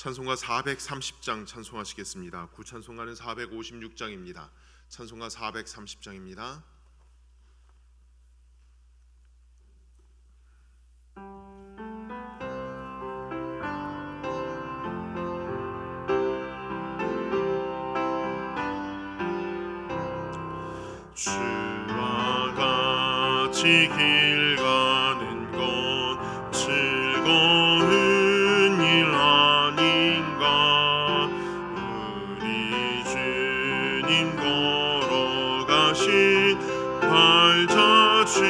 찬송가 430장 찬송하시겠습니다. 구찬송가는 456장입니다. 찬송가 430장입니다. 주와 같이 길 가는 건 즐거운 일 아닌가. 우리 주님 걸어가신 발자취를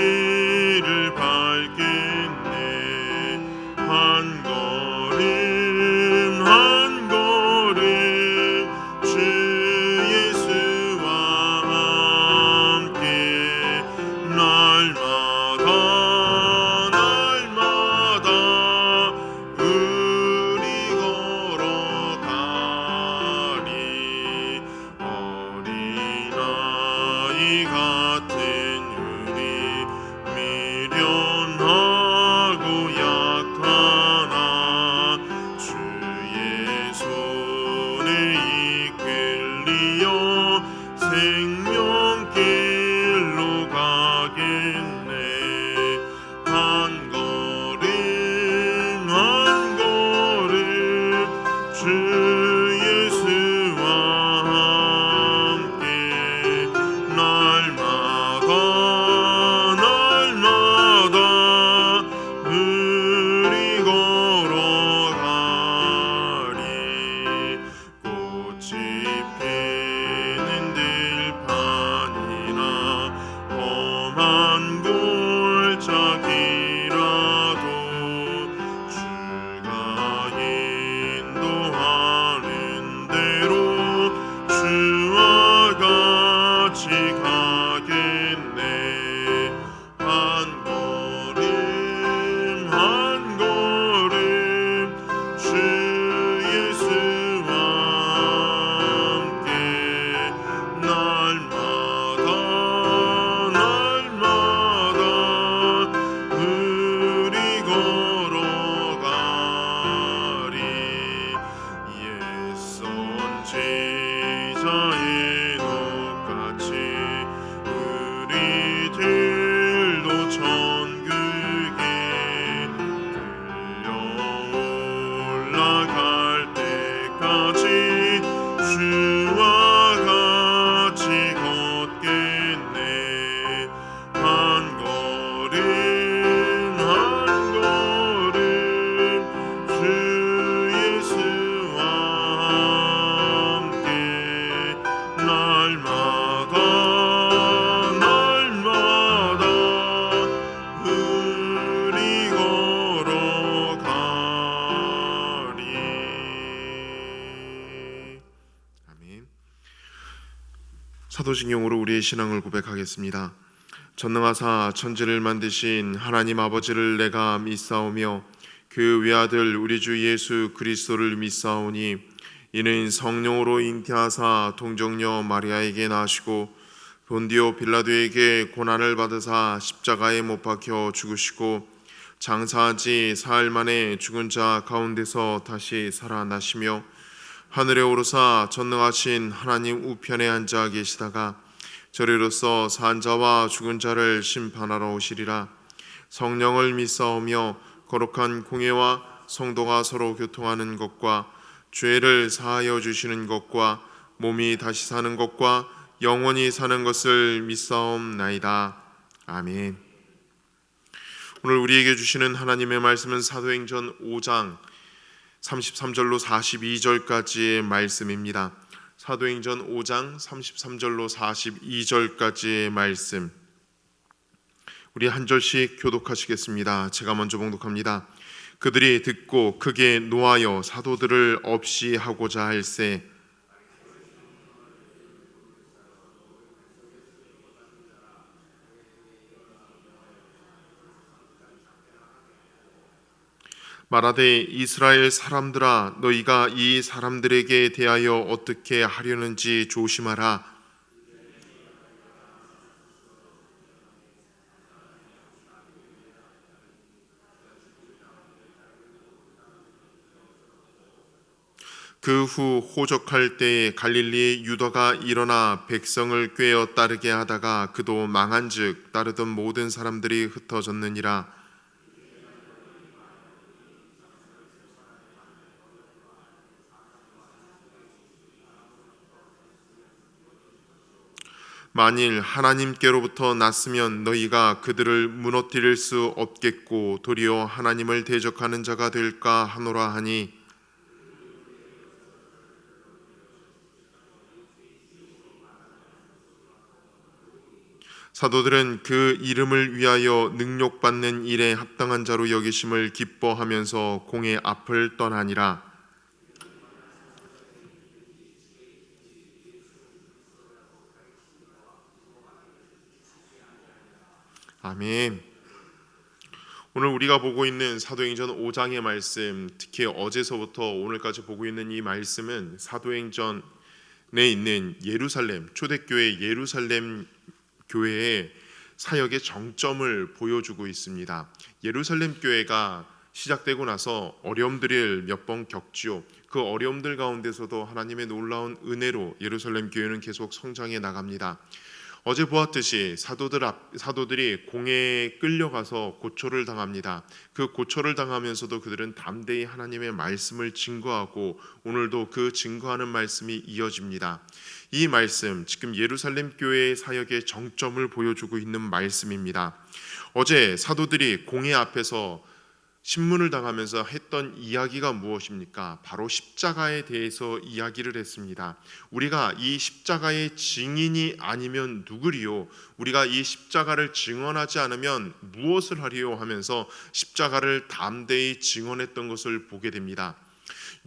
밟겠네. 한 걸음 한 걸음 주 생명길로 가겠네. 한 걸음 한 걸음 주 예수와 함께 날마다 날마다 우리 걸어가리. 꽃이 피는 들판이나 험한 골짜기라도 주가 인도하는 대로 주와 같이 가겠네. 한 걸음 한 걸음 주 예수와 함께 날마다 날마다 우리 걸어가리. 옛 선지자의 녹같이 우리들도 천국에 들려 올라갈 때까지 주와 같이 걷겠네. 한 걸음 한 걸음 주 예수와 함께 날마다 날마다 우리 걸어가리. 아멘. 사도신경으로 우리의 신앙을 고백하겠습니다. 전능하사 천지를 만드신 하나님 아버지를 내가 믿사오며 그 외아들 우리 주 예수 그리스도를 믿사오니 이는 성령으로 잉태하사 동정녀 마리아에게 나시고 본디오 빌라도에게 고난을 받으사 십자가에 못 박혀 죽으시고 장사하지 사흘 만에 죽은 자 가운데서 다시 살아나시며 하늘에 오르사 전능하신 하나님 우편에 앉아 계시다가 저리로서 산 자와 죽은 자를 심판하러 오시리라. 성령을 믿사오며 거룩한 공예와 성도가 서로 교통하는 것과 죄를 사하여 주시는 것과 몸이 다시 사는 것과 영원히 사는 것을 믿사옵나이다. 아멘. 오늘 우리에게 주시는 하나님의 말씀은 사도행전 5장 33절로 42절까지의 말씀입니다. 사도행전 5장 33절로 42절까지의 말씀, 우리 한 절씩 교독하시겠습니다. 제가 먼저 봉독합니다. 그들이 듣고 크게 노하여 사도들을 없이 하고자 할세 말하되 이스라엘 사람들아 너희가 이 사람들에게 대하여 어떻게 하려는지 조심하라. 그 후 호적할 때에 갈릴리의 유다가 일어나 백성을 꾀어 따르게 하다가 그도 망한즉 따르던 모든 사람들이 흩어졌느니라. 만일 하나님께로부터 났으면 너희가 그들을 무너뜨릴 수 없겠고 도리어 하나님을 대적하는 자가 될까 하노라 하니, 사도들은 그 이름을 위하여 능욕받는 일에 합당한 자로 여기심을 기뻐하면서 공의 앞을 떠나니라. 아멘. 오늘 우리가 보고 있는 사도행전 5장의 말씀, 특히 어제서부터 오늘까지 보고 있는 이 말씀은 사도행전에 있는 예루살렘 초대교회 예루살렘 교회의 사역의 정점을 보여주고 있습니다. 예루살렘 교회가 시작되고 나서 어려움들을 몇 번 겪지요. 그 어려움들 가운데서도 하나님의 놀라운 은혜로 예루살렘 교회는 계속 성장해 나갑니다. 어제 보았듯이 사도들이 공회에 끌려가서 고초를 당합니다. 그 고초를 당하면서도 그들은 담대히 하나님의 말씀을 증거하고 오늘도 그 증거하는 말씀이 이어집니다. 이 말씀, 지금 예루살렘 교회의 사역의 정점을 보여주고 있는 말씀입니다. 어제 사도들이 공회 앞에서 신문을 당하면서 했던 이야기가 무엇입니까? 바로 십자가에 대해서 이야기를 했습니다. 우리가 이 십자가의 증인이 아니면 누구리요? 우리가 이 십자가를 증언하지 않으면 무엇을 하리요? 하면서 십자가를 담대히 증언했던 것을 보게 됩니다.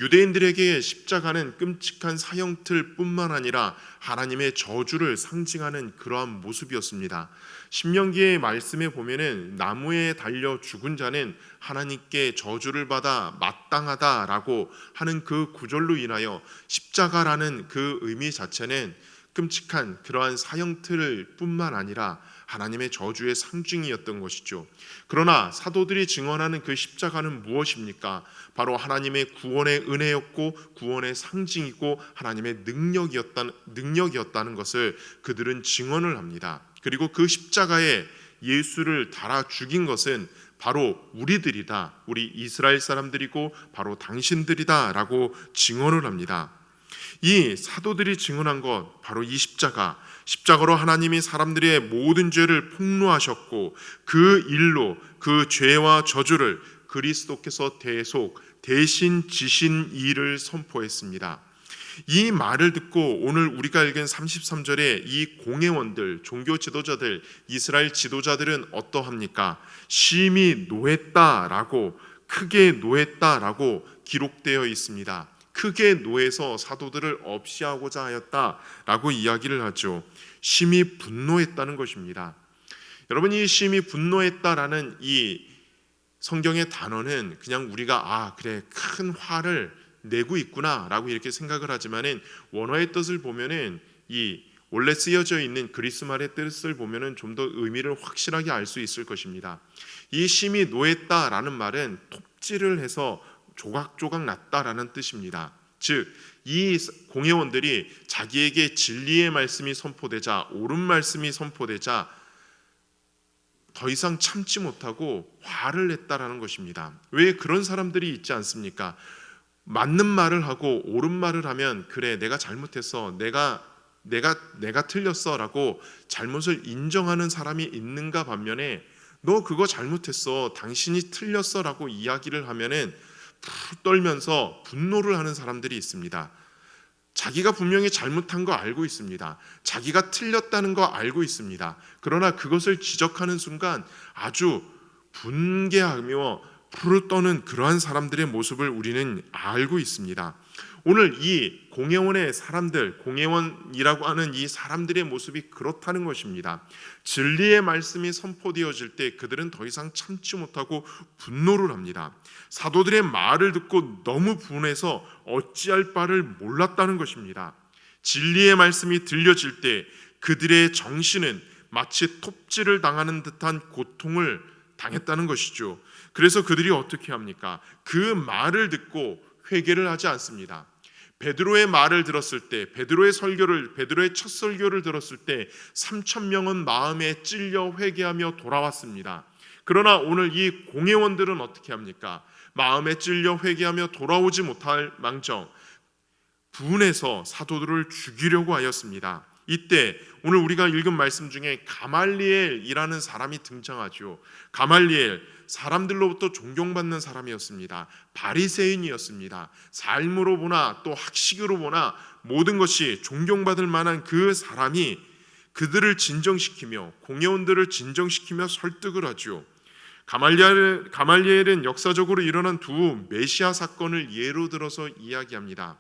유대인들에게 십자가는 끔찍한 사형틀 뿐만 아니라 하나님의 저주를 상징하는 그러한 모습이었습니다. 신명기의 말씀에 보면은 나무에 달려 죽은 자는 하나님께 저주를 받아 마땅하다라고 하는 그 구절로 인하여 십자가라는 그 의미 자체는 끔찍한 그러한 사형틀 뿐만 아니라 하나님의 저주의 상징이었던 것이죠. 그러나 사도들이 증언하는 그 십자가는 무엇입니까? 바로 하나님의 구원의 은혜였고 구원의 상징이고 하나님의 능력이었다는 것을 그들은 증언을 합니다. 그리고 그 십자가에 예수를 달아 죽인 것은 바로 우리들이다, 우리 이스라엘 사람들이고 바로 당신들이다라고 증언을 합니다. 이 사도들이 증언한 것, 바로 이 십자가로 하나님이 사람들의 모든 죄를 폭로하셨고 그 일로 그 죄와 저주를 그리스도께서 대신 지신 일을 선포했습니다. 이 말을 듣고 오늘 우리가 읽은 33절에 이 공회원들, 종교 지도자들, 이스라엘 지도자들은 어떠합니까? 심히 노했다라고, 크게 노했다라고 기록되어 있습니다. 크게 노해서 사도들을 없이하고자 하였다라고 이야기를 하죠. 심히 분노했다는 것입니다. 여러분, 이 심히 분노했다라는 이 성경의 단어는 그냥 우리가 그래 큰 화를 내고 있구나라고 이렇게 생각을 하지만은 원어의 뜻을 보면은 이 원래 쓰여져 있는 그리스 말의 뜻을 보면은 좀 더 의미를 확실하게 알 수 있을 것입니다. 이 심히 노했다라는 말은 톱질을 해서 조각조각 났다라는 뜻입니다. 즉, 이 공회원들이 자기에게 진리의 말씀이 선포되자, 옳은 말씀이 선포되자 더 이상 참지 못하고 화를 냈다라는 것입니다. 왜 그런 사람들이 있지 않습니까? 맞는 말을 하고 옳은 말을 하면 그래 내가 잘못했어, 내가 틀렸어라고 잘못을 인정하는 사람이 있는가 반면에 너 그거 잘못했어, 당신이 틀렸어라고 이야기를 하면은 푹 떨면서 분노를 하는 사람들이 있습니다. 자기가 분명히 잘못한 거 알고 있습니다. 자기가 틀렸다는 거 알고 있습니다. 그러나 그것을 지적하는 순간 아주 분개하며 푸르 떠는 그러한 사람들의 모습을 우리는 알고 있습니다. 오늘 이 공회원의 사람들, 공회원이라고 하는 이 사람들의 모습이 그렇다는 것입니다. 진리의 말씀이 선포되어질 때 그들은 더 이상 참지 못하고 분노를 합니다. 사도들의 말을 듣고 너무 분해서 어찌할 바를 몰랐다는 것입니다. 진리의 말씀이 들려질 때 그들의 정신은 마치 톱질을 당하는 듯한 고통을 당했다는 것이죠. 그래서 그들이 어떻게 합니까? 그 말을 듣고 회개를 하지 않습니다. 베드로의 말을 들었을 때, 베드로의 첫 설교를 들었을 때 3,000명은 마음에 찔려 회개하며 돌아왔습니다. 그러나 오늘 이 공회원들은 어떻게 합니까? 마음에 찔려 회개하며 돌아오지 못할 망정 분해서 사도들을 죽이려고 하였습니다. 이때 오늘 우리가 읽은 말씀 중에 가말리엘이라는 사람이 등장하죠. 가말리엘, 사람들로부터 존경받는 사람이었습니다. 바리새인이었습니다. 삶으로 보나 또 학식으로 보나 모든 것이 존경받을 만한 그 사람이 그들을 진정시키며 공회원들을 진정시키며 설득을 하죠. 가말리엘은 역사적으로 일어난 두 메시아 사건을 예로 들어서 이야기합니다.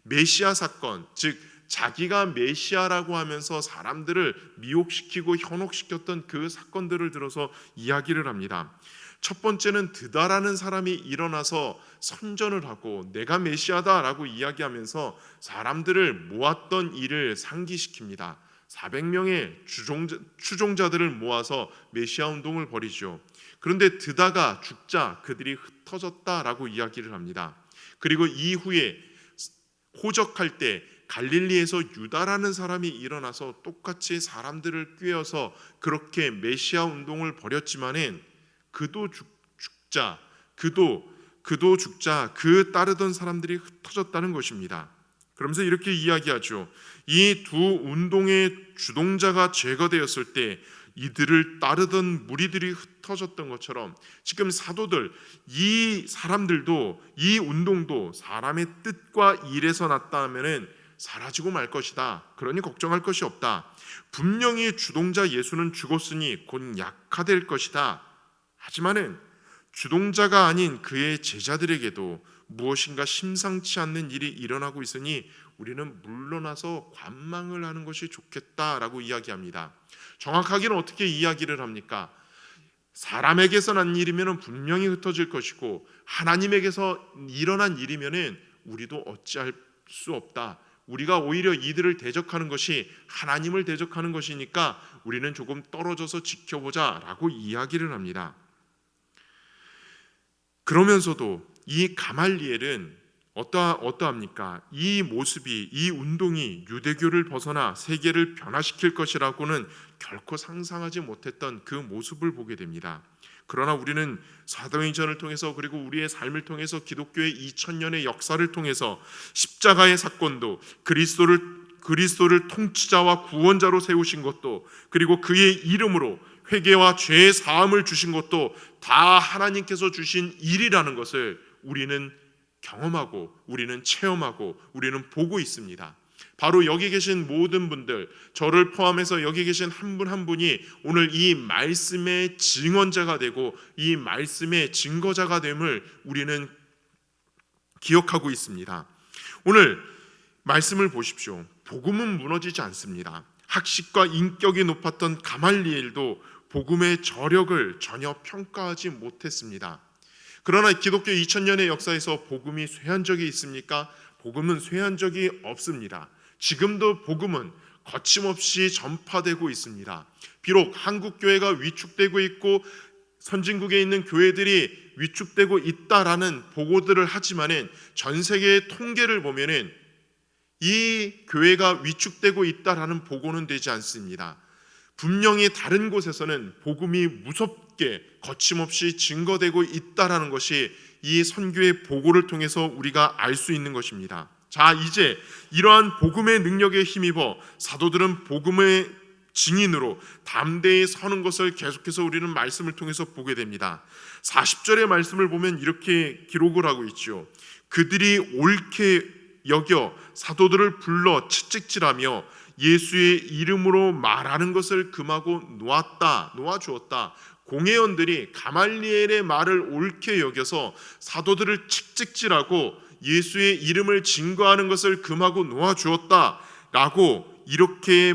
메시아 사건, 즉 자기가 메시아라고 하면서 사람들을 미혹시키고 현혹시켰던 그 사건들을 들어서 이야기를 합니다. 첫 번째는 드다라는 사람이 일어나서 선전을 하고 내가 메시아다라고 이야기하면서 사람들을 모았던 일을 상기시킵니다. 400명의 추종자들을 모아서 메시아 운동을 벌이죠. 그런데 드다가 죽자 그들이 흩어졌다라고 이야기를 합니다. 그리고 이후에 호적할 때 갈릴리에서 유다라는 사람이 일어나서 똑같이 사람들을 꿰어서 그렇게 메시아 운동을 벌였지만은 그도 죽자 그 따르던 사람들이 흩어졌다는 것입니다. 그러면서 이렇게 이야기하죠. 이 두 운동의 주동자가 제거되었을 때 이들을 따르던 무리들이 흩어졌던 것처럼 지금 사도들, 이 사람들도 이 운동도 사람의 뜻과 일에서 났다 하면은 사라지고 말 것이다. 그러니 걱정할 것이 없다. 분명히 주동자 예수는 죽었으니 곧 약화될 것이다. 하지만은 주동자가 아닌 그의 제자들에게도 무엇인가 심상치 않는 일이 일어나고 있으니 우리는 물러나서 관망을 하는 것이 좋겠다라고 이야기합니다. 정확하게는 어떻게 이야기를 합니까? 사람에게서 난 일이면 분명히 흩어질 것이고 하나님에게서 일어난 일이면 우리도 어찌할 수 없다. 우리가 오히려 이들을 대적하는 것이 하나님을 대적하는 것이니까 우리는 조금 떨어져서 지켜보자라고 이야기를 합니다. 그러면서도 이 가말리엘은 어떠합니까? 이 모습이, 이 운동이 유대교를 벗어나 세계를 변화시킬 것이라고는 결코 상상하지 못했던 그 모습을 보게 됩니다. 그러나 우리는 사도행전을 통해서 그리고 우리의 삶을 통해서 기독교의 2000년의 역사를 통해서 십자가의 사건도 그리스도를 통치자와 구원자로 세우신 것도 그리고 그의 이름으로 회개와 죄의 사함을 주신 것도 다 하나님께서 주신 일이라는 것을 우리는 경험하고 우리는 체험하고 우리는 보고 있습니다. 바로 여기 계신 모든 분들, 저를 포함해서 여기 계신 한 분 한 분이 오늘 이 말씀의 증언자가 되고 이 말씀의 증거자가 됨을 우리는 기억하고 있습니다. 오늘 말씀을 보십시오. 복음은 무너지지 않습니다. 학식과 인격이 높았던 가말리엘도 복음의 저력을 전혀 평가하지 못했습니다. 그러나 기독교 2000년의 역사에서 복음이 쇠한 적이 있습니까? 복음은 쇠한 적이 없습니다. 지금도 복음은 거침없이 전파되고 있습니다. 비록 한국 교회가 위축되고 있고 선진국에 있는 교회들이 위축되고 있다라는 보고들을 하지만은 전 세계의 통계를 보면은 이 교회가 위축되고 있다라는 보고는 되지 않습니다. 분명히 다른 곳에서는 복음이 무섭게 거침없이 증거되고 있다라는 것이 이 선교의 보고를 통해서 우리가 알 수 있는 것입니다. 자, 이제 이러한 복음의 능력에 힘입어 사도들은 복음의 증인으로 담대히 서는 것을 계속해서 우리는 말씀을 통해서 보게 됩니다. 40절의 말씀을 보면 이렇게 기록을 하고 있죠. 그들이 옳게 여겨 사도들을 불러 채찍질하며 예수의 이름으로 말하는 것을 금하고 놓아주었다. 공회원들이 가말리엘의 말을 옳게 여겨서 사도들을 채찍질하고 예수의 이름을 증거하는 것을 금하고 놓아주었다라고 이렇게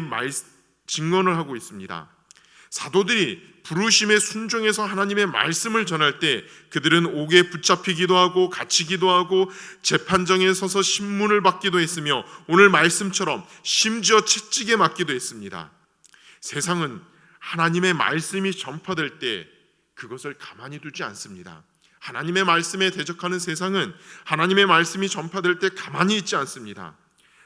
증언을 하고 있습니다. 사도들이 부르심에 순종해서 하나님의 말씀을 전할 때 그들은 옥에 붙잡히기도 하고 갇히기도 하고 재판정에 서서 신문을 받기도 했으며 오늘 말씀처럼 심지어 채찍에 맞기도 했습니다. 세상은 하나님의 말씀이 전파될 때 그것을 가만히 두지 않습니다. 하나님의 말씀에 대적하는 세상은 하나님의 말씀이 전파될 때 가만히 있지 않습니다.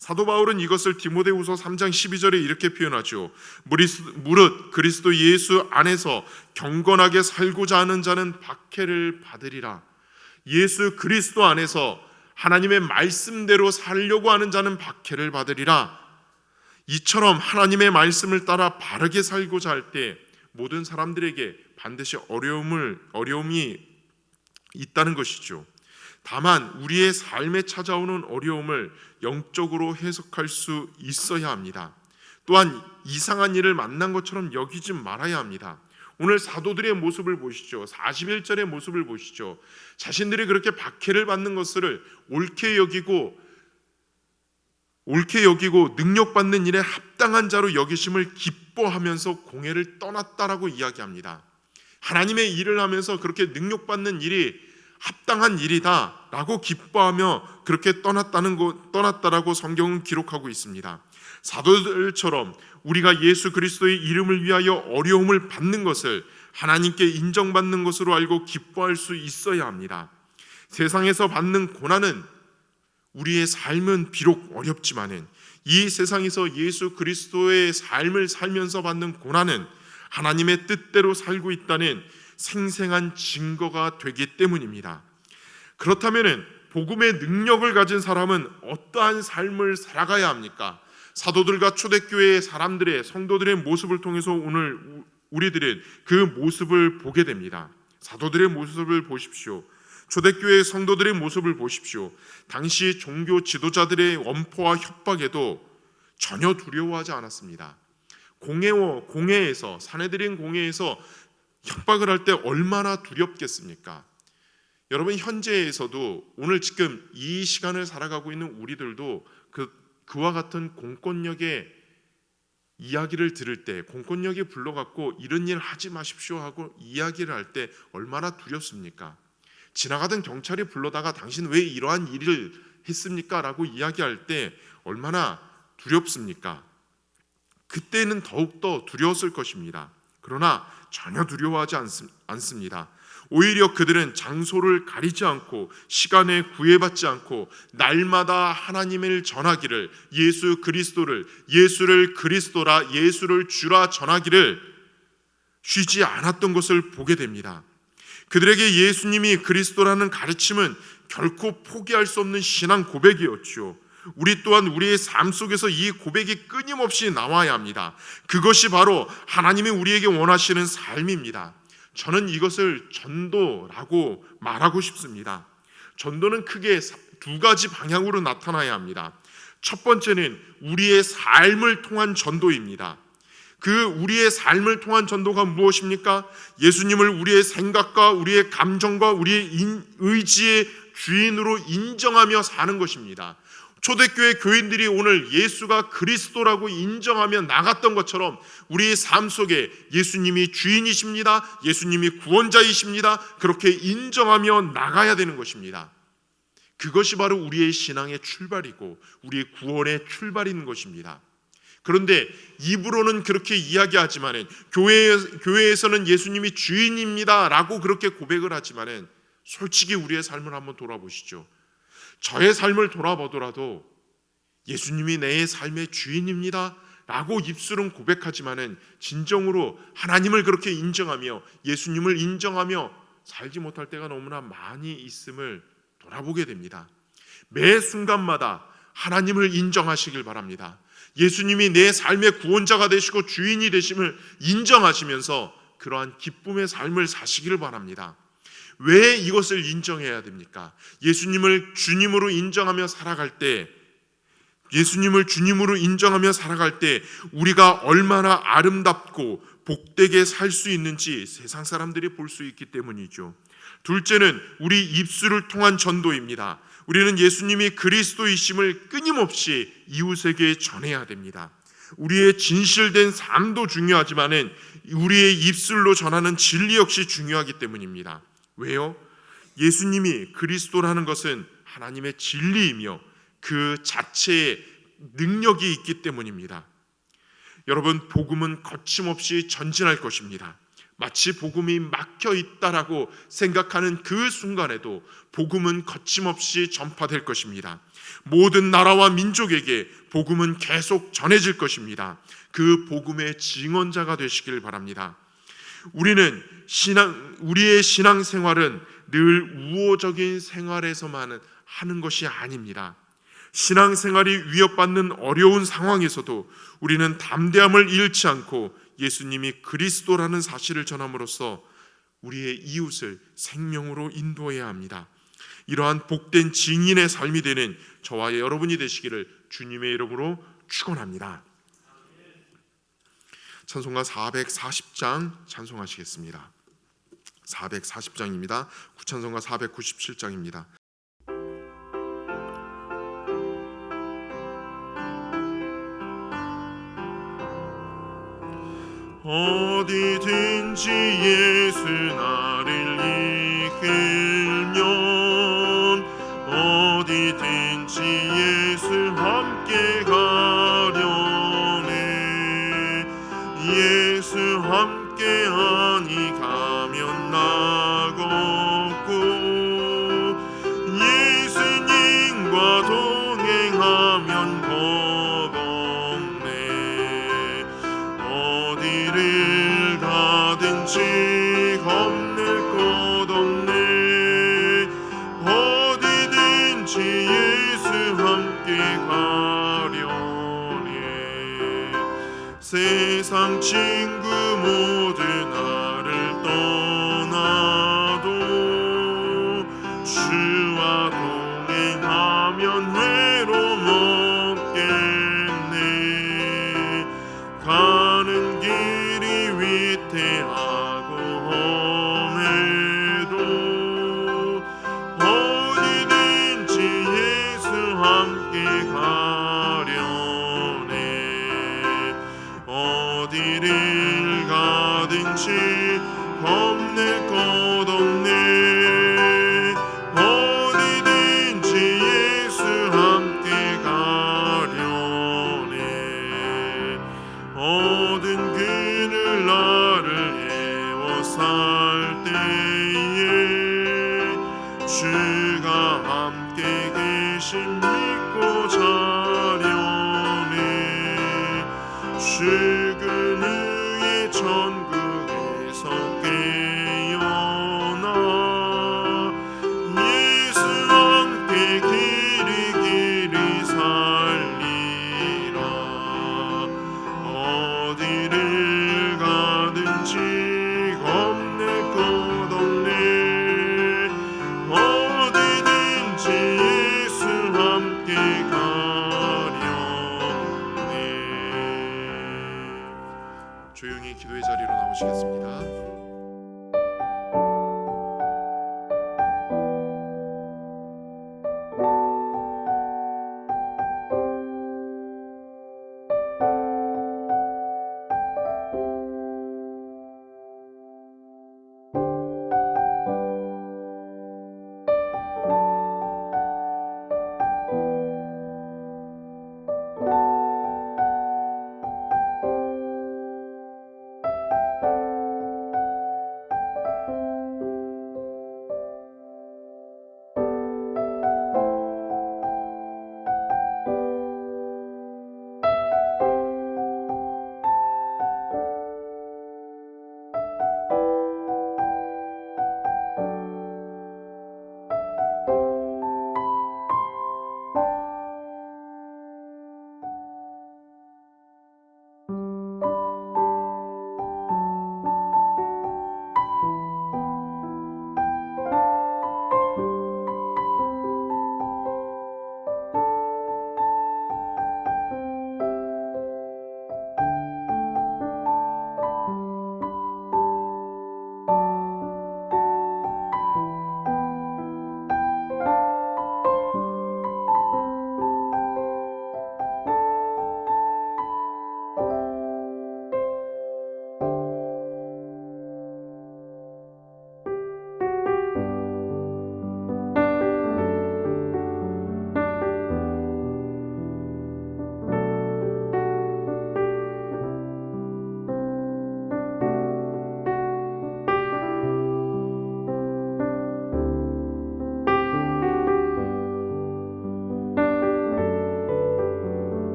사도 바울은 이것을 디모데후서 3장 12절에 이렇게 표현하죠. 무릇 그리스도 예수 안에서 경건하게 살고자 하는 자는 박해를 받으리라. 예수 그리스도 안에서 하나님의 말씀대로 살려고 하는 자는 박해를 받으리라. 이처럼 하나님의 말씀을 따라 바르게 살고자 할 때 모든 사람들에게 반드시 어려움이 있다는 것이죠. 다만 우리의 삶에 찾아오는 어려움을 영적으로 해석할 수 있어야 합니다. 또한 이상한 일을 만난 것처럼 여기지 말아야 합니다. 오늘 사도들의 모습을 보시죠. 41절의 모습을 보시죠. 자신들이 그렇게 박해를 받는 것을 옳게 여기고 능력받는 일에 합당한 자로 여기심을 기뻐하면서 공회를 떠났다라고 이야기합니다. 하나님의 일을 하면서 그렇게 능력받는 일이 합당한 일이다 라고 기뻐하며 그렇게 떠났다라고 성경은 기록하고 있습니다. 사도들처럼 우리가 예수 그리스도의 이름을 위하여 어려움을 받는 것을 하나님께 인정받는 것으로 알고 기뻐할 수 있어야 합니다. 세상에서 받는 고난은 우리의 삶은 비록 어렵지만은 이 세상에서 예수 그리스도의 삶을 살면서 받는 고난은 하나님의 뜻대로 살고 있다는 생생한 증거가 되기 때문입니다. 그렇다면 복음의 능력을 가진 사람은 어떠한 삶을 살아가야 합니까? 사도들과 초대교회의 사람들의 성도들의 모습을 통해서 오늘 우리들은 그 모습을 보게 됩니다. 사도들의 모습을 보십시오. 초대교회의 성도들의 모습을 보십시오. 당시 종교 지도자들의 원포와 협박에도 전혀 두려워하지 않았습니다. 공회에서 사내들인 공회에서 협박을 할 때 얼마나 두렵겠습니까? 여러분, 현재에서도 오늘 지금 이 시간을 살아가고 있는 우리들도 그와 같은 공권력의 이야기를 들을 때, 공권력이 불러갖고 이런 일 하지 마십시오 하고 이야기를 할 때 얼마나 두렵습니까? 지나가던 경찰이 불러다가 당신 왜 이러한 일을 했습니까? 라고 이야기할 때 얼마나 두렵습니까? 그때는 더욱더 두려웠을 것입니다. 그러나 전혀 두려워하지 않습니다. 오히려 그들은 장소를 가리지 않고 시간에 구애받지 않고 날마다 하나님을 전하기를, 예수를 그리스도라, 예수를 주라 전하기를 쉬지 않았던 것을 보게 됩니다. 그들에게 예수님이 그리스도라는 가르침은 결코 포기할 수 없는 신앙 고백이었죠. 우리 또한 우리의 삶 속에서 이 고백이 끊임없이 나와야 합니다. 그것이 바로 하나님이 우리에게 원하시는 삶입니다. 저는 이것을 전도라고 말하고 싶습니다. 전도는 크게 두 가지 방향으로 나타나야 합니다. 첫 번째는 우리의 삶을 통한 전도입니다. 우리의 삶을 통한 전도가 무엇입니까? 예수님을 우리의 생각과 우리의 감정과 우리의 의지의 주인으로 인정하며 사는 것입니다. 초대교회 교인들이 오늘 예수가 그리스도라고 인정하며 나갔던 것처럼 우리의 삶 속에 예수님이 주인이십니다. 예수님이 구원자이십니다. 그렇게 인정하며 나가야 되는 것입니다. 그것이 바로 우리의 신앙의 출발이고 우리의 구원의 출발인 것입니다. 그런데 입으로는 그렇게 이야기하지만은 교회에서는 예수님이 주인입니다 라고 그렇게 고백을 하지만은 솔직히 우리의 삶을 한번 돌아보시죠. 저의 삶을 돌아보더라도 예수님이 내 삶의 주인입니다 라고 입술은 고백하지만은 진정으로 하나님을 그렇게 인정하며 예수님을 인정하며 살지 못할 때가 너무나 많이 있음을 돌아보게 됩니다. 매 순간마다 하나님을 인정하시길 바랍니다. 예수님이 내 삶의 구원자가 되시고 주인이 되심을 인정하시면서 그러한 기쁨의 삶을 사시기를 바랍니다. 왜 이것을 인정해야 됩니까? 예수님을 주님으로 인정하며 살아갈 때 우리가 얼마나 아름답고 복되게 살 수 있는지 세상 사람들이 볼 수 있기 때문이죠. 둘째는 우리 입술을 통한 전도입니다. 우리는 예수님이 그리스도이심을 끊임없이 이웃에게 전해야 됩니다. 우리의 진실된 삶도 중요하지만 우리의 입술로 전하는 진리 역시 중요하기 때문입니다. 왜요? 예수님이 그리스도라는 것은 하나님의 진리이며 그 자체의 능력이 있기 때문입니다. 여러분, 복음은 거침없이 전진할 것입니다. 마치 복음이 막혀 있다라고 생각하는 그 순간에도 복음은 거침없이 전파될 것입니다. 모든 나라와 민족에게 복음은 계속 전해질 것입니다. 그 복음의 증언자가 되시길 바랍니다. 우리의 신앙생활은 늘 우호적인 생활에서만 하는 것이 아닙니다. 신앙생활이 위협받는 어려운 상황에서도 우리는 담대함을 잃지 않고 예수님이 그리스도라는 사실을 전함으로써 우리의 이웃을 생명으로 인도해야 합니다. 이러한 복된 증인의 삶이 되는 저와 여러분이 되시기를 주님의 이름으로 축원합니다. 찬송가 440장 찬송하시겠습니다. 440장입니다. 구찬송가 497장입니다. 어디든지 예수 나를 이끌면 어디든지 예수 함께 가려네. 예수 함께하니 가면 나 걷고 예수님과 동행하면 겁 없네. 어디를 가든지 겁낼 것 없네. 어디든지 예수 함께 가려네. 세상 친구 모두 나를 떠나도 주와 동행하면 외로움 없겠네. 가는 길이 위태하고 험해도 어디든지 예수 함께 가려네. 어디를 가든지 겁낼 것 없네. 어디든지 예수 함께 가려네. 모든 그늘 나를 애워쌀 때에 주